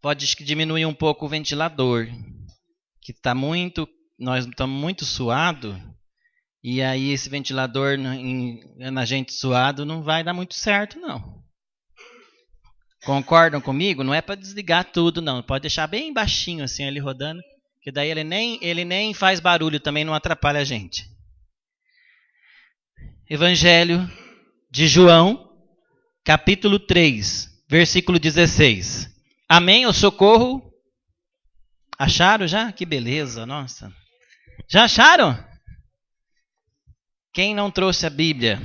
pode diminuir um pouco o ventilador, que nós estamos muito suados, e aí esse ventilador na gente suado não vai dar muito certo, não. Concordam comigo? Não é para desligar tudo, não. Pode deixar bem baixinho assim ele rodando, que daí ele nem faz barulho, também não atrapalha a gente. Evangelho de João, capítulo 3, versículo 16. Amém? O socorro. Acharam já? Que beleza, nossa. Já acharam? Quem não trouxe a Bíblia?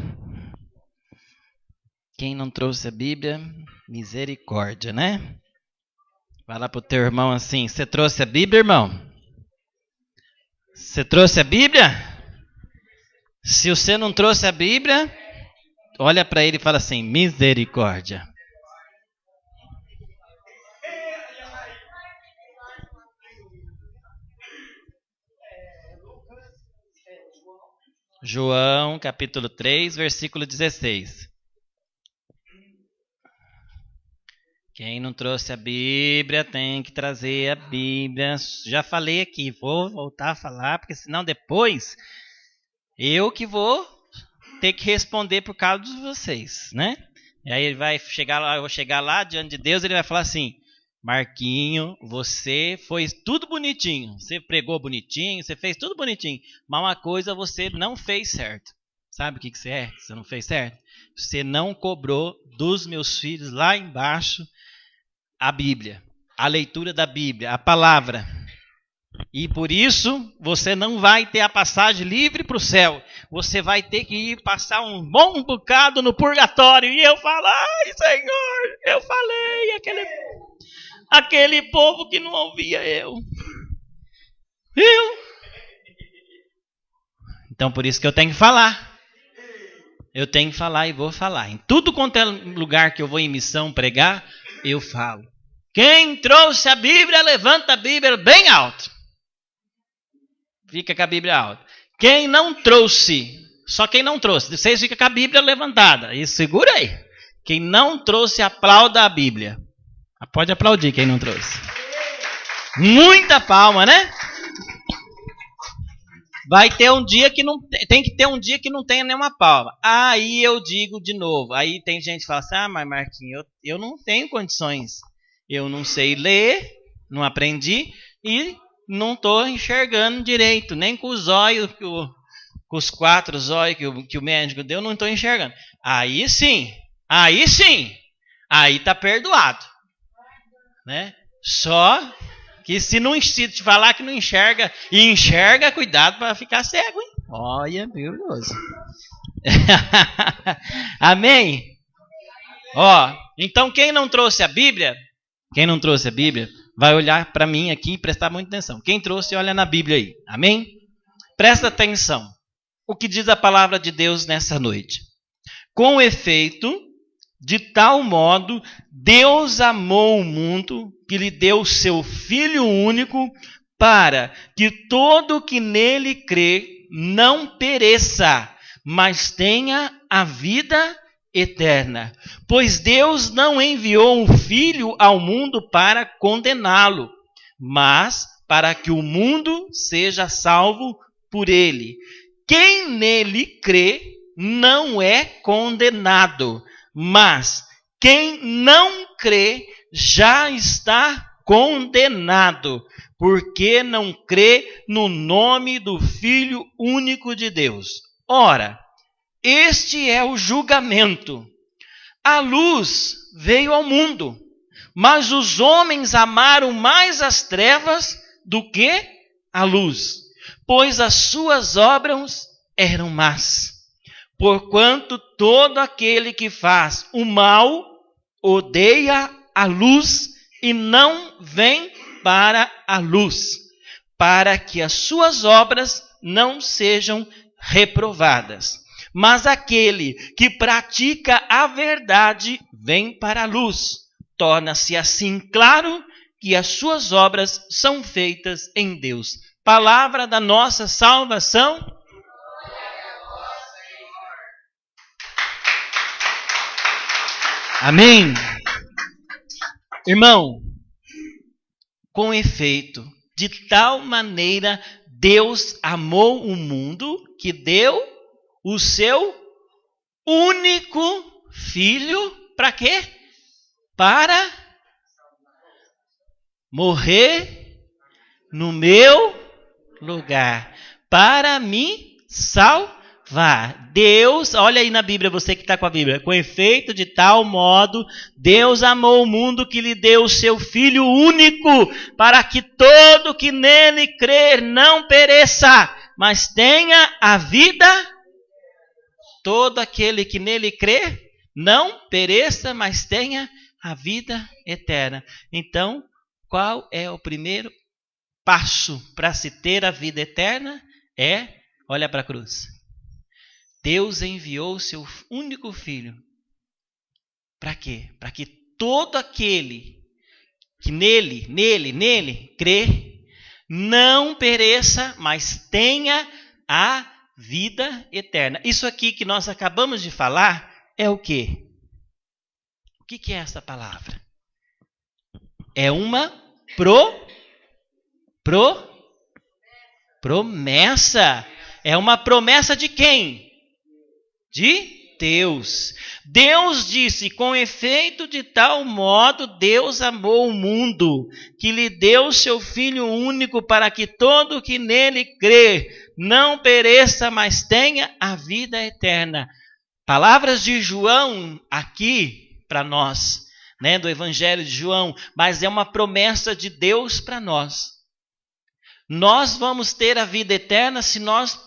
Quem não trouxe a Bíblia, misericórdia, né? Fala pro teu irmão assim, você trouxe a Bíblia, irmão? Você trouxe a Bíblia? Se você não trouxe a Bíblia, olha para ele e fala assim, misericórdia. João, capítulo 3, versículo 16. Quem não trouxe a Bíblia tem que trazer a Bíblia. Já falei aqui, vou voltar a falar, porque senão depois eu que vou ter que responder por causa de vocês, né? E aí ele vai chegar lá, eu vou chegar lá diante de Deus, ele vai falar assim: Marquinho, você foi tudo bonitinho, você pregou bonitinho, você fez tudo bonitinho, mas uma coisa você não fez certo. Sabe o que você é? Você não fez certo? Você não cobrou dos meus filhos lá embaixo a Bíblia, a leitura da Bíblia, a palavra. E por isso você não vai ter a passagem livre para o céu. Você vai ter que ir passar um bom bocado no purgatório. E eu falo, ai Senhor, eu falei, aquele povo que não ouvia eu. Então por isso que eu tenho que falar. Eu tenho que falar e vou falar. Em tudo quanto é lugar que eu vou em missão pregar, eu falo. Quem trouxe a Bíblia, levanta a Bíblia bem alto. Fica com a Bíblia alta. Quem não trouxe, só quem não trouxe, vocês ficam com a Bíblia levantada. E segura aí. Quem não trouxe, aplauda a Bíblia. Pode aplaudir quem não trouxe. Muita palma, né? Vai ter um dia que não tem que ter um dia que não tenha nenhuma palma. Aí eu digo de novo. Aí tem gente que fala assim: mas Marquinhos, eu não tenho condições. Eu não sei ler, não aprendi e não estou enxergando direito, nem com os olhos, com os 4 olhos que o médico deu, não estou enxergando. Aí sim, aí está perdoado, né? Só que se te falar que não enxerga e enxerga, cuidado para ficar cego, hein? Olha, perigoso. Amém? Ó, então quem não trouxe a Bíblia, vai olhar para mim aqui e prestar muita atenção. Quem trouxe, olha na Bíblia aí. Amém? Presta atenção. O que diz a palavra de Deus nessa noite? Com efeito, de tal modo, Deus amou o mundo que lhe deu o seu Filho único para que todo que nele crê não pereça, mas tenha a vida eterna. Pois Deus não enviou um Filho ao mundo para condená-lo, mas para que o mundo seja salvo por ele. Quem nele crê não é condenado, mas quem não crê já está condenado, porque não crê no nome do Filho único de Deus. Ora, este é o julgamento. A luz veio ao mundo, mas os homens amaram mais as trevas do que a luz, pois as suas obras eram más. Porquanto todo aquele que faz o mal odeia a luz e não vem para a luz, para que as suas obras não sejam reprovadas. Mas aquele que pratica a verdade vem para a luz. Torna-se assim claro que as suas obras são feitas em Deus. Palavra da nossa salvação. Amém. Irmão, Com efeito, de tal maneira Deus amou o mundo que deu o seu único filho, para quê? Para morrer no meu lugar, para me salvar. Deus, olha aí na Bíblia, você que está com a Bíblia. Com efeito, de tal modo, Deus amou o mundo que lhe deu o seu Filho único, para que todo que nele crer não pereça, mas tenha a vida. Todo aquele que nele crer não pereça, mas tenha a vida eterna. Então, qual é o primeiro passo para se ter a vida eterna? Olha para a cruz. Deus enviou o seu único filho. Para quê? Para que todo aquele que nele crê, não pereça, mas tenha a vida eterna. Isso aqui que nós acabamos de falar é o quê? O que é essa palavra? É uma promessa. É uma promessa de quem? De Deus. Deus disse: com efeito, de tal modo Deus amou o mundo, que lhe deu o seu Filho único, para que todo que nele crê não pereça, mas tenha a vida eterna. Palavras de João aqui para nós, né, do Evangelho de João, mas é uma promessa de Deus para nós. Nós vamos ter a vida eterna se nós,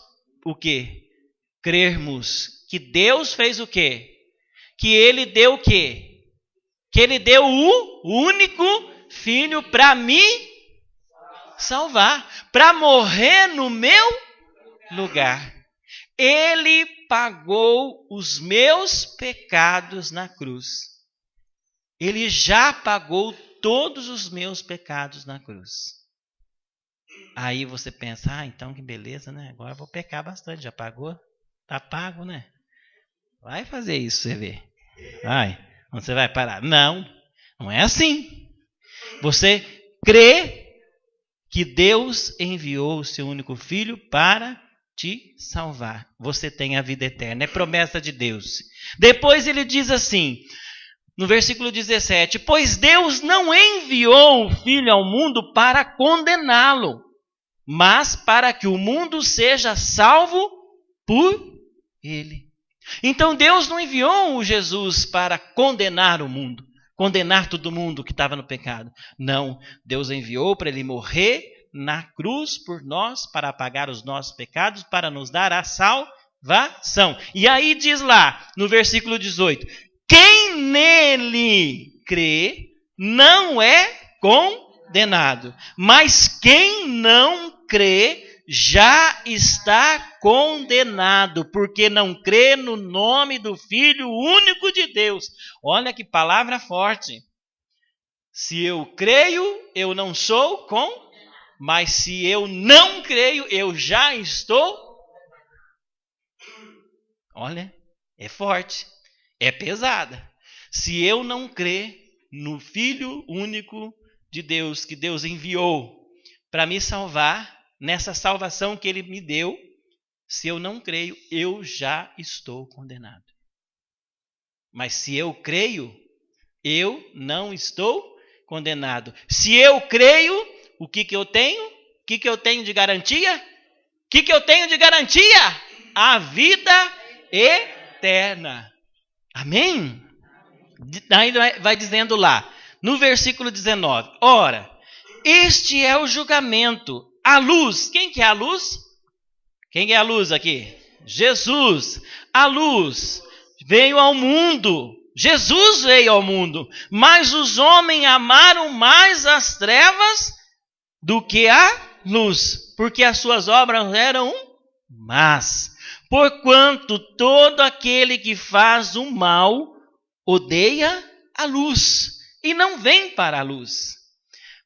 o quê? Crermos que Deus fez o quê? Que Ele deu o quê? Que Ele deu o único Filho para me salvar, para morrer no meu lugar. Ele pagou os meus pecados na cruz. Ele já pagou todos os meus pecados na cruz. Aí você pensa, então que beleza, né? Agora eu vou pecar bastante, já pagou? Tá pago, né? Vai fazer isso, você vê. Vai, onde você vai parar? Não é assim. Você crê que Deus enviou o seu único Filho para te salvar. Você tem a vida eterna, é promessa de Deus. Depois ele diz assim, no versículo 17, pois Deus não enviou o Filho ao mundo para condená-lo, mas para que o mundo seja salvo por ele. Então Deus não enviou o Jesus para condenar o mundo, condenar todo mundo que estava no pecado. Não, Deus enviou para ele morrer na cruz por nós, para apagar os nossos pecados, para nos dar a salvação. E aí diz lá, no versículo 18, quem nele crê não é condenado, mas quem não crê já está condenado, porque não crê no nome do Filho único de Deus. Olha que palavra forte. Se eu creio, eu não sou condenado. Mas se eu não creio, eu já estou. Olha, é forte, é pesada. Se eu não crer no Filho único de Deus, que Deus enviou para me salvar, nessa salvação que Ele me deu, se eu não creio, eu já estou condenado. Mas se eu creio, eu não estou condenado. Se eu creio, o que eu tenho? O que eu tenho de garantia? O que eu tenho de garantia? A vida eterna. Amém? Aí vai dizendo lá, no versículo 19. Ora, este é o julgamento. A luz. Quem que é a luz? Quem é a luz aqui? Jesus. A luz veio ao mundo. Jesus veio ao mundo. Mas os homens amaram mais as trevas do que a luz, porque as suas obras eram más. Porquanto todo aquele que faz o mal odeia a luz e não vem para a luz,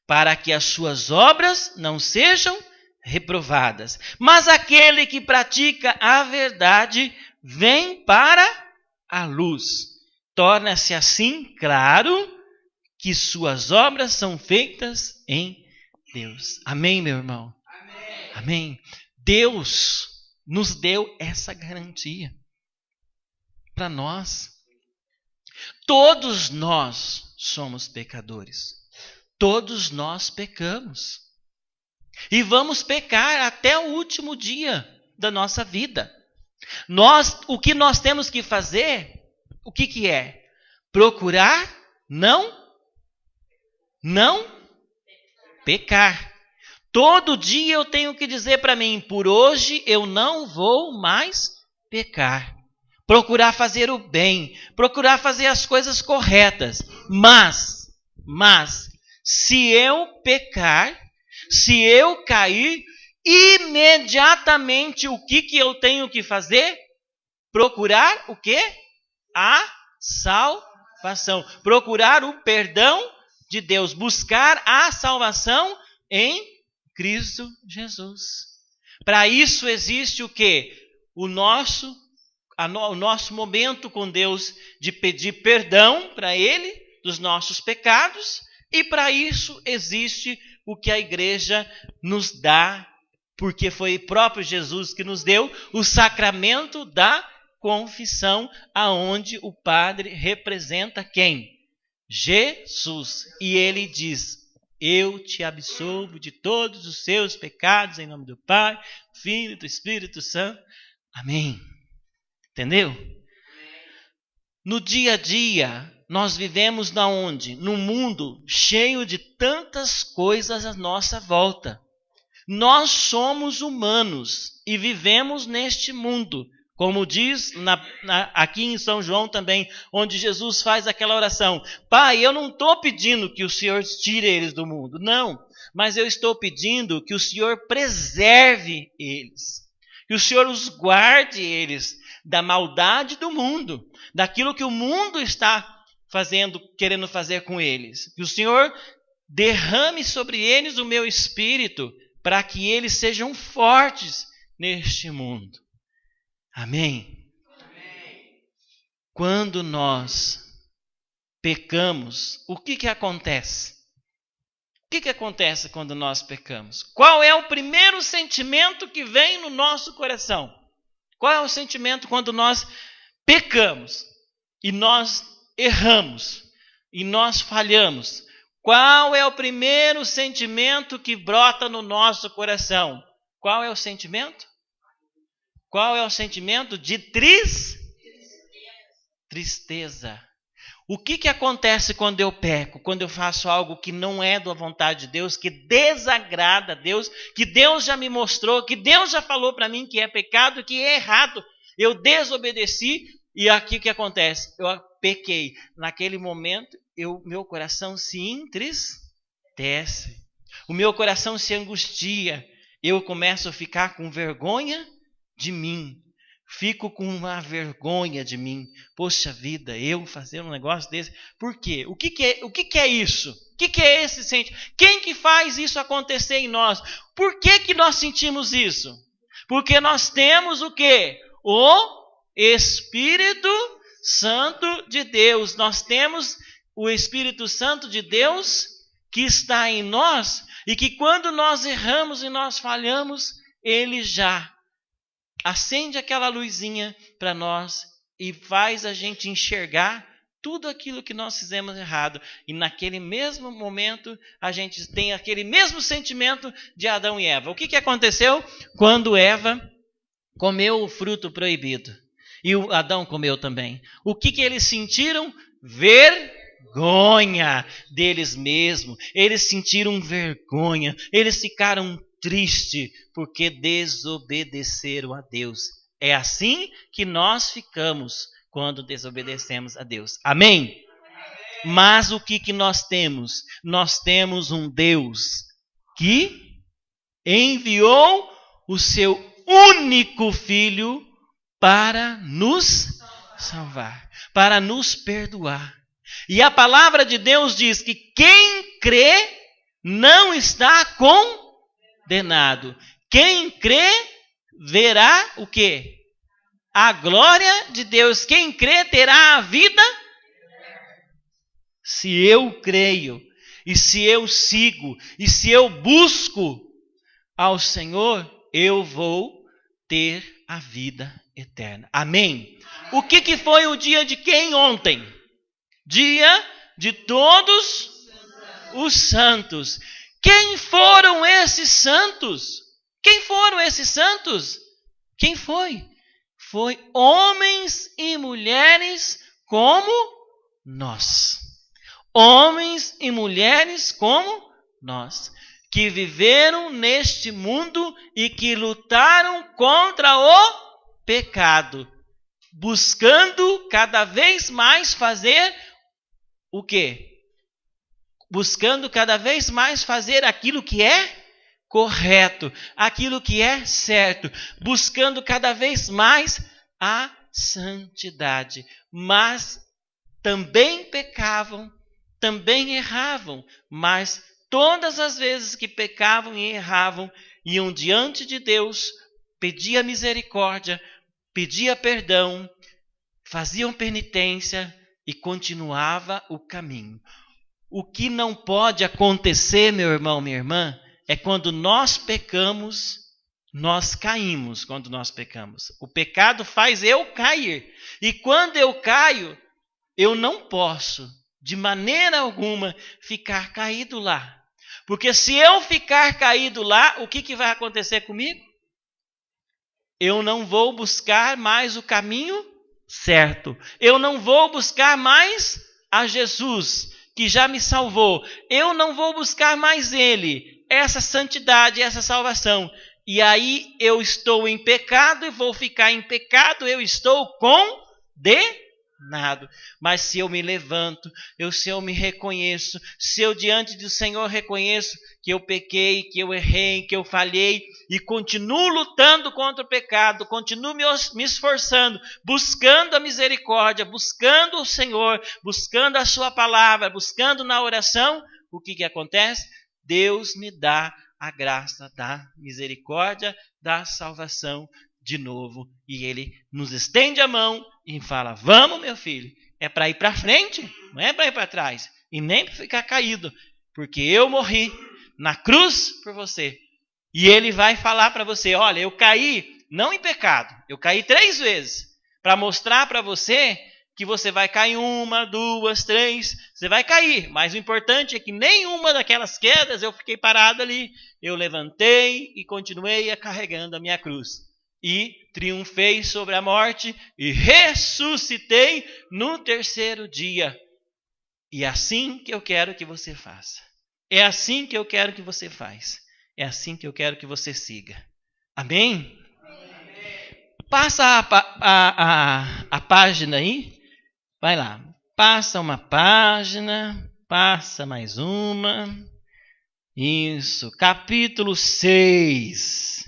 para que as suas obras não sejam reprovadas. Mas aquele que pratica a verdade vem para a luz. Torna-se assim claro que suas obras são feitas em Deus. Amém, meu irmão? Amém. Deus nos deu essa garantia para nós. Todos nós somos pecadores. Todos nós pecamos. E vamos pecar até o último dia da nossa vida. O que nós temos que fazer, o que é? Procurar não pecar. Todo dia eu tenho que dizer para mim, por hoje eu não vou mais pecar. Procurar fazer o bem, procurar fazer as coisas corretas. Mas, se eu pecar, se eu cair, imediatamente o que eu tenho que fazer? Procurar o quê? A salvação. Procurar o perdão de Deus. Buscar a salvação em Cristo Jesus. Para isso existe o quê? O nosso momento com Deus de pedir perdão para Ele dos nossos pecados. E para isso existe o que a igreja nos dá, porque foi o próprio Jesus que nos deu o sacramento da confissão, aonde o padre representa quem? Jesus. E ele diz: eu te absolvo de todos os seus pecados, em nome do Pai, do Filho e do Espírito Santo. Amém. Entendeu? No dia a dia, nós vivemos na onde? Num mundo cheio de tantas coisas à nossa volta. Nós somos humanos e vivemos neste mundo. Como diz aqui em São João também, onde Jesus faz aquela oração. Pai, eu não estou pedindo que o Senhor tire eles do mundo. Não, mas eu estou pedindo que o Senhor preserve eles. Que o Senhor os guarde eles da maldade do mundo. Daquilo que o mundo está querendo fazer com eles. Que o Senhor derrame sobre eles o meu espírito para que eles sejam fortes neste mundo. Amém? Quando nós pecamos, o que acontece? O que acontece quando nós pecamos? Qual é o primeiro sentimento que vem no nosso coração? Qual é o sentimento quando nós pecamos e nós erramos e nós falhamos? Qual é o primeiro sentimento que brota no nosso coração? Qual é o sentimento? Qual é o sentimento de tristeza? O que acontece quando eu peco? Quando eu faço algo que não é da vontade de Deus, que desagrada a Deus, que Deus já me mostrou, que Deus já falou para mim que é pecado, que é errado. Eu desobedeci e aqui o que acontece? Eu pequei. Naquele momento, meu coração se entristece. O meu coração se angustia. Eu começo a ficar com vergonha de mim. Fico com uma vergonha de mim. Poxa vida, eu fazer um negócio desse. Por quê? O que é isso? O que é esse sentimento? Quem que faz isso acontecer em nós? Por que nós sentimos isso? Porque nós temos o quê? O Espírito Santo de Deus. Nós temos o Espírito Santo de Deus que está em nós e que quando nós erramos e nós falhamos, ele já acende aquela luzinha para nós e faz a gente enxergar tudo aquilo que nós fizemos errado. E naquele mesmo momento, a gente tem aquele mesmo sentimento de Adão e Eva. O que aconteceu quando Eva comeu o fruto proibido? E o Adão comeu também. O que eles sentiram? Vergonha deles mesmos. Eles sentiram vergonha. Eles ficaram tristes porque desobedeceram a Deus. É assim que nós ficamos quando desobedecemos a Deus. Amém? Mas o que nós temos? Nós temos um Deus que enviou o seu único Filho para nos salvar, para nos perdoar. E a palavra de Deus diz que quem crê não está condenado. Quem crê verá o quê? A glória de Deus. Quem crê terá a vida. Se eu creio e se eu sigo, e se eu busco ao Senhor, eu vou ter a vida eterna. Amém? O que foi o dia de quem ontem? Dia de todos os santos. Quem foram esses santos? Quem foram esses santos? Quem foi? Foi homens e mulheres como nós. Homens e mulheres como nós, que viveram neste mundo e que lutaram contra o pecado, buscando cada vez mais fazer o quê? Buscando cada vez mais fazer aquilo que é correto, aquilo que é certo, buscando cada vez mais a santidade. Mas também pecavam, também erravam, mas todas as vezes que pecavam e erravam, iam diante de Deus, pediam misericórdia, pediam perdão, faziam penitência e continuava o caminho. O que não pode acontecer, meu irmão, minha irmã, é quando nós pecamos, nós caímos quando nós pecamos. O pecado faz eu cair. E quando eu caio, eu não posso, de maneira alguma, ficar caído lá. Porque se eu ficar caído lá, o que vai acontecer comigo? Eu não vou buscar mais o caminho certo. Eu não vou buscar mais a Jesus, que já me salvou. Eu não vou buscar mais Ele, essa santidade, essa salvação. E aí eu estou em pecado e vou ficar em pecado, eu estou condenado. Mas se eu me levanto, se eu me reconheço, se eu diante do Senhor reconheço que eu pequei, que eu errei, que eu falhei e continuo lutando contra o pecado, continuo me esforçando, buscando a misericórdia, buscando o Senhor, buscando a sua palavra, buscando na oração, o que acontece? Deus me dá a graça da misericórdia, da salvação de novo. E Ele nos estende a mão e fala: vamos, meu filho, é para ir para frente, não é para ir para trás. E nem para ficar caído, porque eu morri na cruz por você. E Ele vai falar para você: olha, eu caí não em pecado, eu caí 3 vezes, para mostrar para você que você vai cair 1, 2, 3, você vai cair, mas o importante é que nenhuma daquelas quedas eu fiquei parado ali, eu levantei e continuei carregando a minha cruz. E triunfei sobre a morte e ressuscitei no 3º dia. E é assim que eu quero que você faça. É assim que eu quero que você faça. É assim que eu quero que você siga. Amém? Passa a página aí. Vai lá. Passa uma página. Passa mais uma. Isso. Capítulo 6.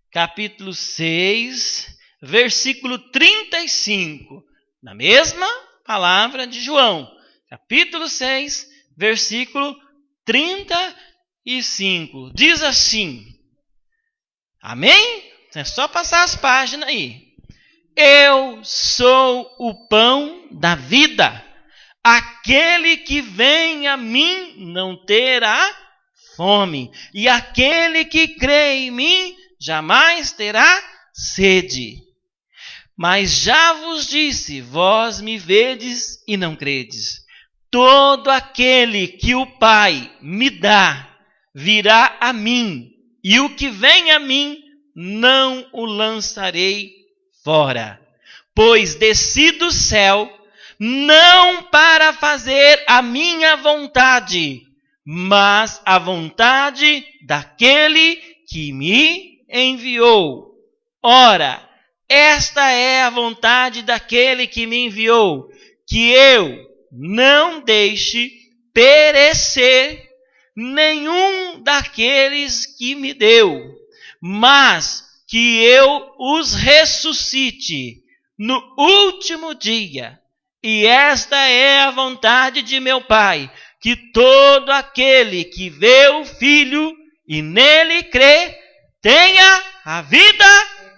Capítulo 6, versículo 35. Na mesma palavra de João. Capítulo 6, versículo 35. Diz assim. Amém? É só passar as páginas aí. Eu sou o pão da vida. Aquele que vem a mim não terá fome. E aquele que crê em mim jamais terá sede. Mas já vos disse, vós me vedes e não credes. Todo aquele que o Pai me dá, virá a mim, e o que vem a mim, não o lançarei fora. Pois desci do céu, não para fazer a minha vontade, mas a vontade daquele que me enviou. Ora, esta é a vontade daquele que me enviou, que eu não deixe perecer nenhum daqueles que me deu, mas que eu os ressuscite no último dia. E esta é a vontade de meu Pai, que todo aquele que vê o Filho e nele crê, tenha a vida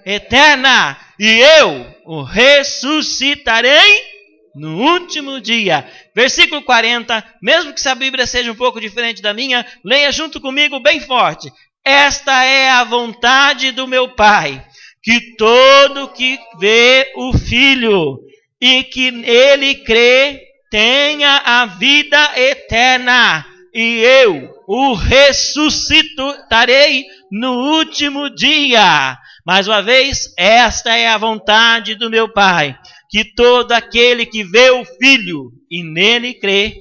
eterna, e eu o ressuscitarei no último dia. Versículo 40, mesmo que essa Bíblia seja um pouco diferente da minha, leia junto comigo bem forte. Esta é a vontade do meu Pai, que todo que vê o Filho e que nele crê, tenha a vida eterna, e eu o ressuscitarei no último dia. Mais uma vez, esta é a vontade do meu Pai, que todo aquele que vê o Filho e nele crê,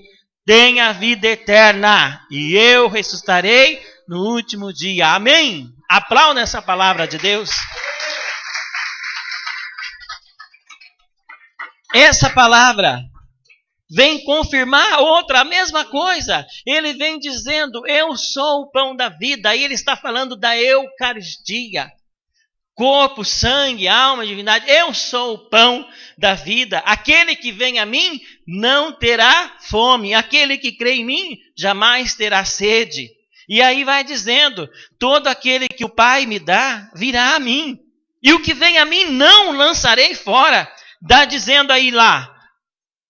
tenha a vida eterna, e eu ressuscitarei no último dia. Amém? Aplauda essa palavra de Deus. Essa palavra vem confirmar outra, a mesma coisa. Ele vem dizendo, eu sou o pão da vida. Aí ele está falando da Eucaristia. Corpo, sangue, alma, divindade. Eu sou o pão da vida. Aquele que vem a mim não terá fome. Aquele que crê em mim jamais terá sede. E aí vai dizendo, todo aquele que o Pai me dá, virá a mim. E o que vem a mim não lançarei fora. Dá dizendo aí lá,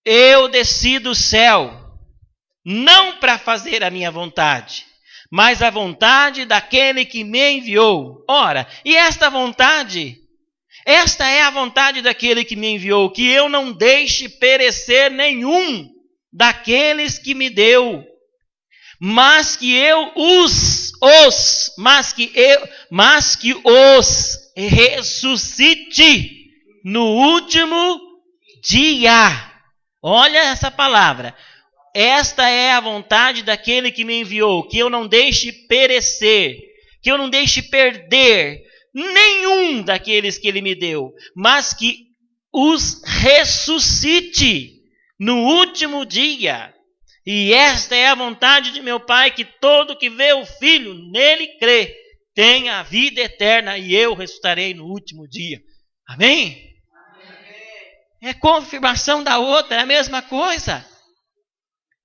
eu desci do céu, não para fazer a minha vontade, mas a vontade daquele que me enviou. Ora, e esta é a vontade daquele que me enviou, que eu não deixe perecer nenhum daqueles que me deu, mas que eu os ressuscite no último dia. Olha essa palavra. Esta é a vontade daquele que me enviou, que eu não deixe perecer, que eu não deixe perder nenhum daqueles que ele me deu, mas que os ressuscite no último dia. E esta é a vontade de meu Pai, que todo que vê o Filho, nele crê, tenha a vida eterna, e eu ressuscitarei no último dia. Amém? É confirmação da outra, é a mesma coisa.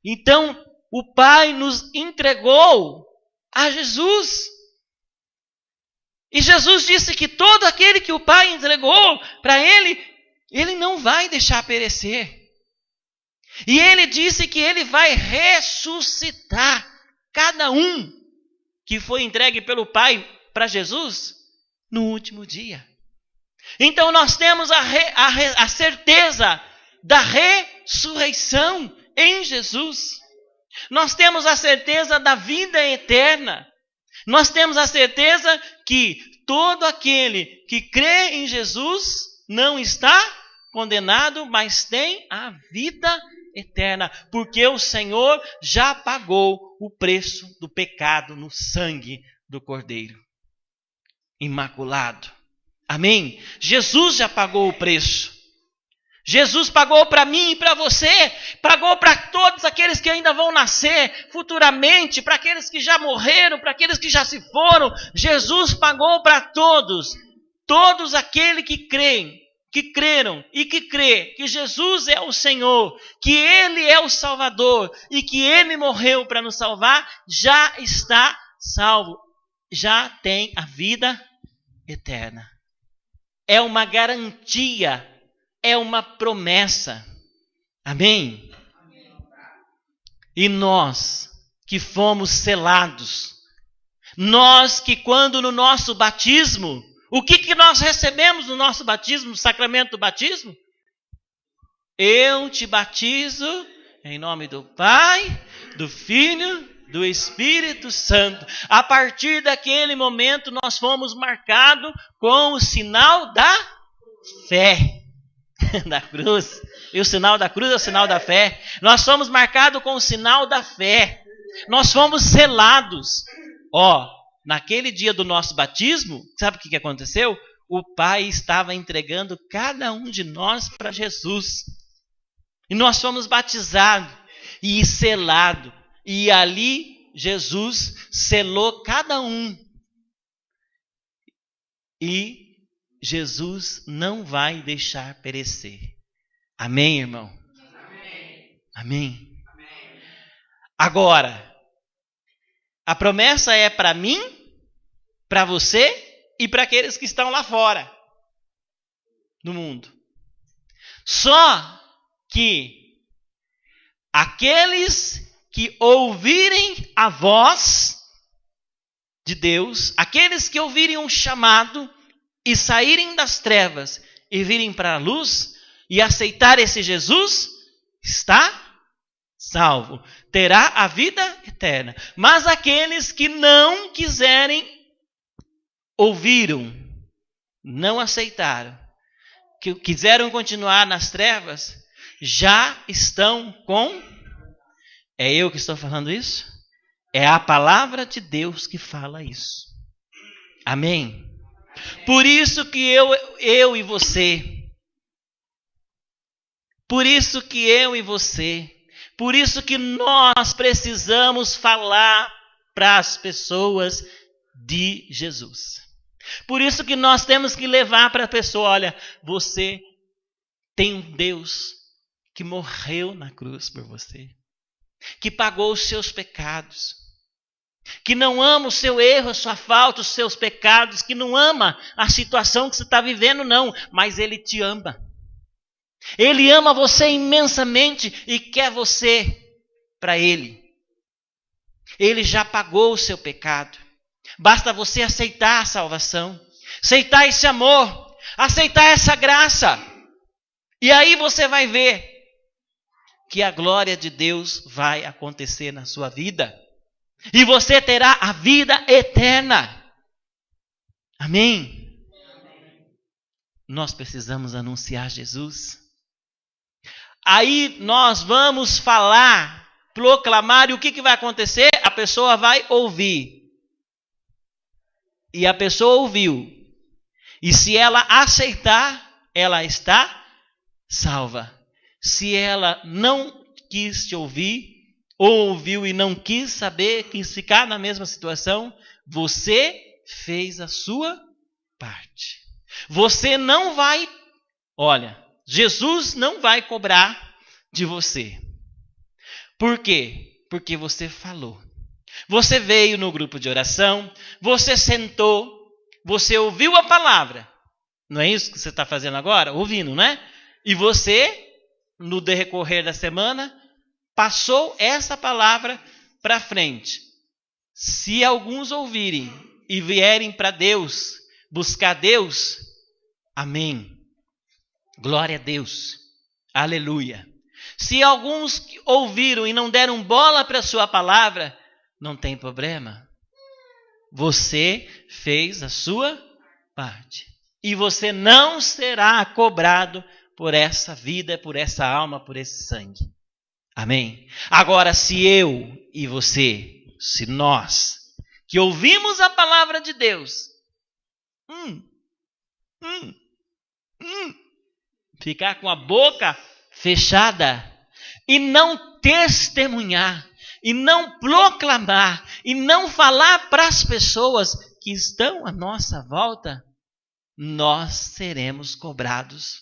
Então, o Pai nos entregou a Jesus. E Jesus disse que todo aquele que o Pai entregou para Ele, Ele não vai deixar perecer. E Ele disse que Ele vai ressuscitar cada um que foi entregue pelo Pai para Jesus no último dia. Então nós temos a certeza da ressurreição em Jesus. Nós temos a certeza da vida eterna. Nós temos a certeza que todo aquele que crê em Jesus não está condenado, mas tem a vida eterna, porque o Senhor já pagou o preço do pecado no sangue do Cordeiro imaculado. Amém? Jesus já pagou o preço. Jesus pagou para mim e para você, pagou para todos aqueles que ainda vão nascer futuramente, para aqueles que já morreram, para aqueles que já se foram. Jesus pagou para todos, todos aqueles que creem, que creram e que crê que Jesus é o Senhor, que Ele é o Salvador e que Ele morreu para nos salvar, já está salvo, já tem a vida eterna. É uma garantia, é uma promessa. Amém? E nós que fomos selados, nós que quando no nosso batismo, o que nós recebemos no nosso batismo, no sacramento do batismo? Eu te batizo em nome do Pai, do Filho, do Espírito Santo. A partir daquele momento nós fomos marcados com o sinal da fé. Da cruz. E o sinal da cruz é o sinal da fé. Nós fomos marcados com o sinal da fé. Nós fomos selados. Naquele dia do nosso batismo, sabe o que aconteceu? O Pai estava entregando cada um de nós para Jesus. E nós fomos batizados e selados. E ali Jesus selou cada um. E Jesus não vai deixar perecer. Amém, irmão? Amém. Agora, a promessa é para mim, para você e para aqueles que estão lá fora, no mundo. Só que aqueles que ouvirem a voz de Deus, aqueles que ouvirem um chamado e saírem das trevas e virem para a luz e aceitar esse Jesus, está salvo, terá a vida eterna. Mas aqueles que não quiserem, ouviram, não aceitaram, que quiseram continuar nas trevas, já estão com... É eu que estou falando isso? É a palavra de Deus que fala isso. Amém? Por isso que eu e você, por isso que nós precisamos falar para as pessoas de Jesus. Por isso que nós temos que levar para a pessoa, olha, você tem um Deus que morreu na cruz por você, que pagou os seus pecados, que não ama o seu erro, a sua falta, os seus pecados, que não ama a situação que você está vivendo, não, mas Ele te ama. Ele ama você imensamente e quer você para Ele. Ele já pagou o seu pecado. Basta você aceitar a salvação, aceitar esse amor, aceitar essa graça. E aí você vai ver que a glória de Deus vai acontecer na sua vida. E você terá a vida eterna. Amém? Nós precisamos anunciar Jesus. Aí nós vamos falar, proclamar, e o que vai acontecer? A pessoa vai ouvir. E a pessoa ouviu. E se ela aceitar, ela está salva. Se ela não quis te ouvir, ou ouviu e não quis saber, quis ficar na mesma situação, você fez a sua parte. Você não vai, olha, Jesus não vai cobrar de você. Por quê? Porque você falou. Você veio no grupo de oração, você sentou, você ouviu a palavra. Não é isso que você está fazendo agora? Ouvindo, né? E você, no decorrer da semana, passou essa palavra para frente. Se alguns ouvirem e vierem para Deus, buscar Deus, amém. Glória a Deus. Aleluia. Se alguns ouviram e não deram bola para a sua palavra, não tem problema. Você fez a sua parte. E você não será cobrado por essa vida, por essa alma, por esse sangue. Amém? Agora, se eu e você, se nós, que ouvimos a palavra de Deus, ficar com a boca fechada e não testemunhar, e não proclamar, e não falar para as pessoas que estão à nossa volta, nós seremos cobrados,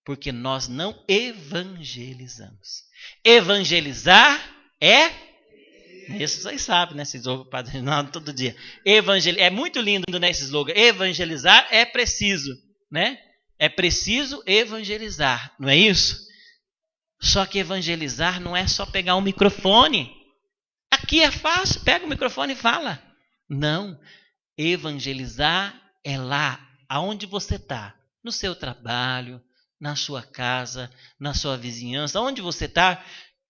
porque nós não evangelizamos. Evangelizar é, isso vocês sabem, né? Esse slogan Padre Rinaldo todo dia. É muito lindo, né, esse slogan. Evangelizar é preciso, né? É preciso evangelizar, não é isso? Só que evangelizar não é só pegar um microfone. Aqui é fácil, pega o microfone e fala. Não, evangelizar é lá, aonde você está, no seu trabalho, na sua casa, na sua vizinhança, onde você está,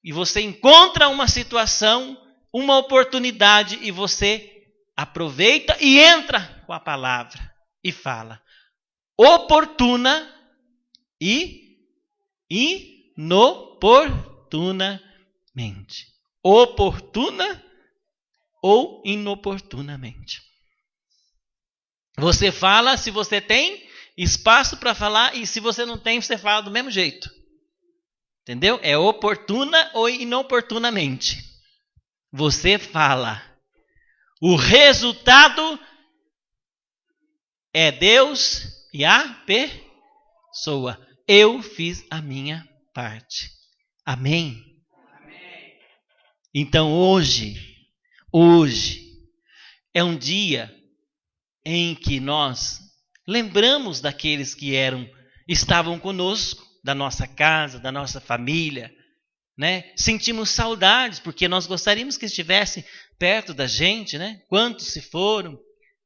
e você encontra uma situação, uma oportunidade, e você aproveita e entra com a palavra e fala. Oportuna e inoportunamente. Oportuna ou inoportunamente. Você fala se você tem espaço para falar, e se você não tem, você fala do mesmo jeito. Entendeu? É oportuna ou inoportunamente. Você fala. O resultado é Deus e a pessoa. Eu fiz a minha parte. Amém? Amém. Então hoje é um dia em que nós lembramos daqueles que estavam conosco, da nossa casa, da nossa família, né? Sentimos saudades, porque nós gostaríamos que estivesse perto da gente, né? Quantos se foram,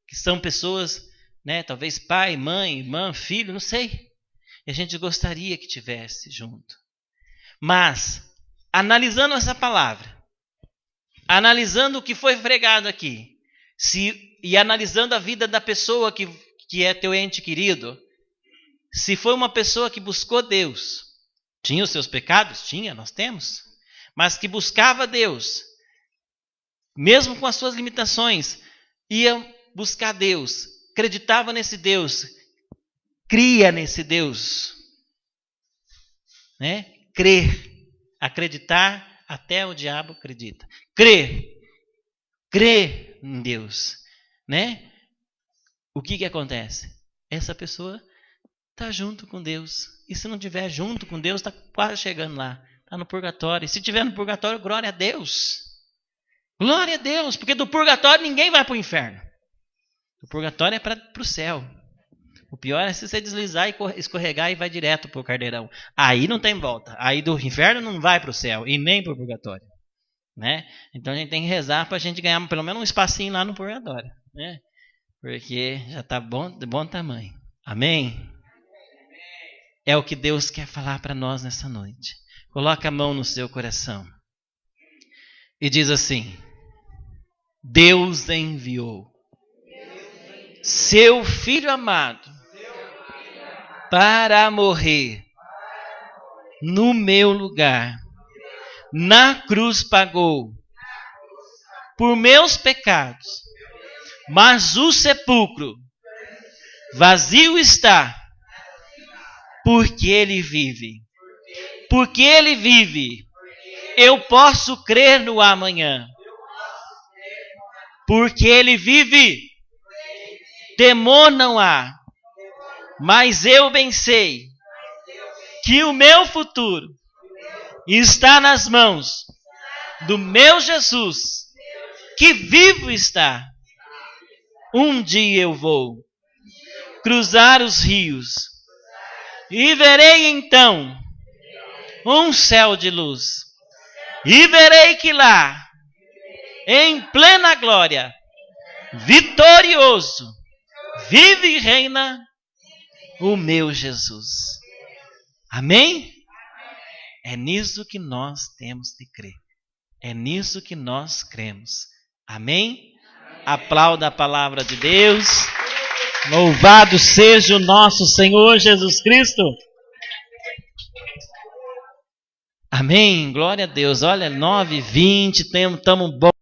que são pessoas, né? Talvez pai, mãe, irmã, filho, não sei. E a gente gostaria que estivesse junto. Mas, analisando essa palavra, analisando o que foi pregado aqui, e analisando a vida da pessoa que é teu ente querido, se foi uma pessoa que buscou Deus, tinha os seus pecados? Tinha, nós temos. Mas que buscava Deus, mesmo com as suas limitações, ia buscar Deus, acreditava nesse Deus, cria nesse Deus. Né? Crer, acreditar, até o diabo acredita. Crer em Deus. Né? O que acontece? Essa pessoa está junto com Deus. E se não estiver junto com Deus, está quase chegando lá. Está no purgatório. E se estiver no purgatório, glória a Deus. Glória a Deus. Porque do purgatório ninguém vai para o inferno. O purgatório é para o céu. O pior é se você deslizar e escorregar e vai direto para o carneirão. Aí não tem volta. Aí do inferno não vai para o céu e nem para o purgatório. Né? Então a gente tem que rezar para a gente ganhar pelo menos um espacinho lá no purgatório. Né? Porque já está de bom tamanho. Amém? É o que Deus quer falar para nós nessa noite. Coloca a mão no seu coração. E diz assim: Deus enviou seu Filho amado para morrer no meu lugar. Na cruz pagou por meus pecados, mas o sepulcro vazio está, porque Ele vive. Porque Ele vive, eu posso crer no amanhã. Porque Ele vive, temor não há. Mas eu bem sei que o meu futuro está nas mãos do meu Jesus, que vivo está. Um dia eu vou cruzar os rios e verei então um céu de luz. E verei que lá, em plena glória, vitorioso, vive e reina o meu Jesus. Amém? É nisso que nós temos de crer. É nisso que nós cremos. Amém? Aplauda a palavra de Deus. Louvado seja o nosso Senhor Jesus Cristo. Amém? Glória a Deus. Olha, 9h20, estamos bom.